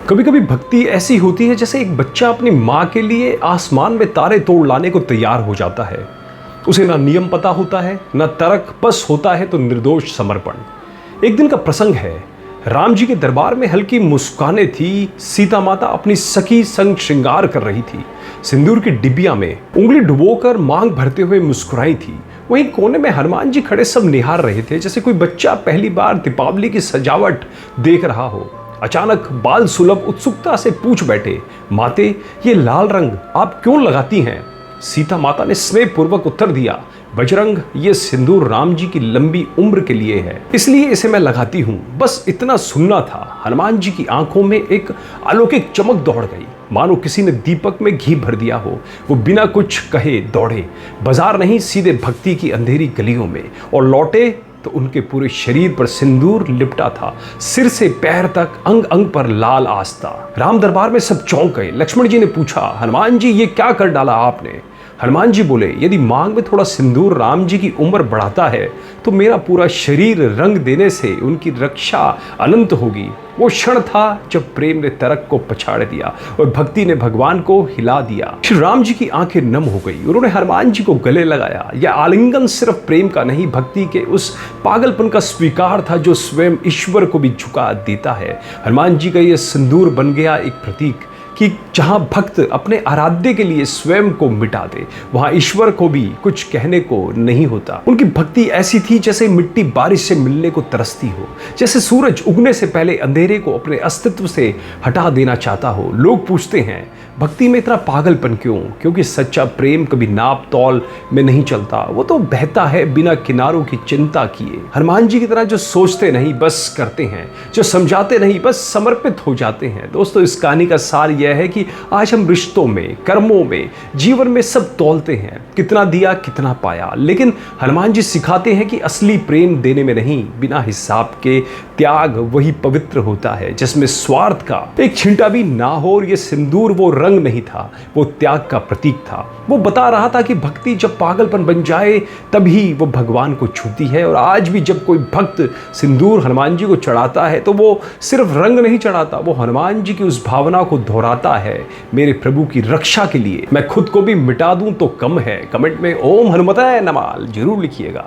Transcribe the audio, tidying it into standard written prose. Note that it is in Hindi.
कभी कभी भक्ति ऐसी होती है जैसे एक बच्चा अपनी माँ के लिए आसमान में तारे तोड़ लाने को तैयार हो जाता है। उसे ना नियम पता होता है, ना तर्क, बस होता है तो निर्दोष समर्पण। एक दिन का प्रसंग है। राम जी के दरबार में हल्की मुस्कानें थी। सीता माता अपनी सखी संग श्रृंगार कर रही थी। सिंदूर की डिबिया में उंगली डुबोकर मांग भरते हुए मुस्कुराई थी। वहीं कोने में हनुमान जी खड़े सब निहार रहे थे, जैसे कोई बच्चा पहली बार दीपावली की सजावट देख रहा हो। अचानक बाल सुलभ उत्सुकता से पूछ बैठे, माते, ये लाल रंग आप क्यों लगाती हैं? सीता माता ने स्नेह पूर्वक उत्तर दिया, बजरंग, ये सिंदूर राम जी की लंबी उम्र के लिए है, इसलिए इसे मैं लगाती हूँ। बस इतना सुनना था। हनुमान जी की आंखों में एक अलौकिक चमक दौड़ गई, मानो किसी ने दीपक में घी भर दिया हो। वो बिना कुछ कहे दौड़े, बाजार नहीं, सीधे भक्ति की अंधेरी गलियों में, और लौटे तो उनके पूरे शरीर पर सिंदूर लिपटा था। सिर से पैर तक अंग अंग पर लाल आस्था। राम दरबार में सब चौंक गए। लक्ष्मण जी ने पूछा, हनुमान जी, ये क्या कर डाला आपने? हनुमान जी बोले, यदि मांग में थोड़ा सिंदूर राम जी की उम्र बढ़ाता है तो मेरा पूरा शरीर रंग देने से उनकी रक्षा अनंत होगी। वो क्षण था जब प्रेम ने तर्क को पछाड़ दिया और भक्ति ने भगवान को हिला दिया। श्री राम जी की आंखें नम हो गई। उन्होंने हनुमान जी को गले लगाया। यह आलिंगन सिर्फ प्रेम का नहीं, भक्ति के उस पागलपन का स्वीकार था जो स्वयं ईश्वर को भी झुका देता है। हनुमान जी का यह सिंदूर बन गया एक प्रतीक कि जहां भक्त अपने आराध्य के लिए स्वयं को मिटा दे, वहां ईश्वर को भी कुछ कहने को नहीं होता। उनकी भक्ति ऐसी थी जैसे मिट्टी बारिश से मिलने को तरसती हो, जैसे सूरज उगने से पहले अंधेरे को अपने अस्तित्व से हटा देना चाहता हो। लोग पूछते हैं, भक्ति में इतना पागलपन क्यों? क्योंकि सच्चा प्रेम कभी नाप तौल में नहीं चलता। वो तो बहता है बिना किनारों की चिंता किए। हनुमान जी की तरह जो सोचते नहीं बस करते हैं, जो समझाते नहीं बस समर्पित हो जाते हैं। दोस्तों, इस कहानी का सार यह है कि आज हम रिश्तों में, कर्मों में, जीवन में सब तौलते हैं, कितना दिया कितना पाया, लेकिन हनुमान जी सिखाते हैं कि असली प्रेम देने में नहीं, बिना हिसाब के त्याग वही पवित्र होता है, जिसमें स्वार्थ का एक छिंटा भी ना हो। और ये सिंदूर वो रंग नहीं था, वो त्याग का प्रतीक था। वो बता रहा था कि भक्ति जब पागलपन बन जाए तभी वो भगवान को छूती है। और आज भी जब कोई भक्त सिंदूर हनुमान जी को चढ़ाता है तो वो सिर्फ रंग नहीं चढ़ाता, वो हनुमान जी की उस भावना को दोहराता है, मेरे प्रभु की रक्षा के लिए मैं खुद को भी मिटा दूं तो कम है। कमेंट में ओम हनुमताय नमः जरूर लिखिएगा।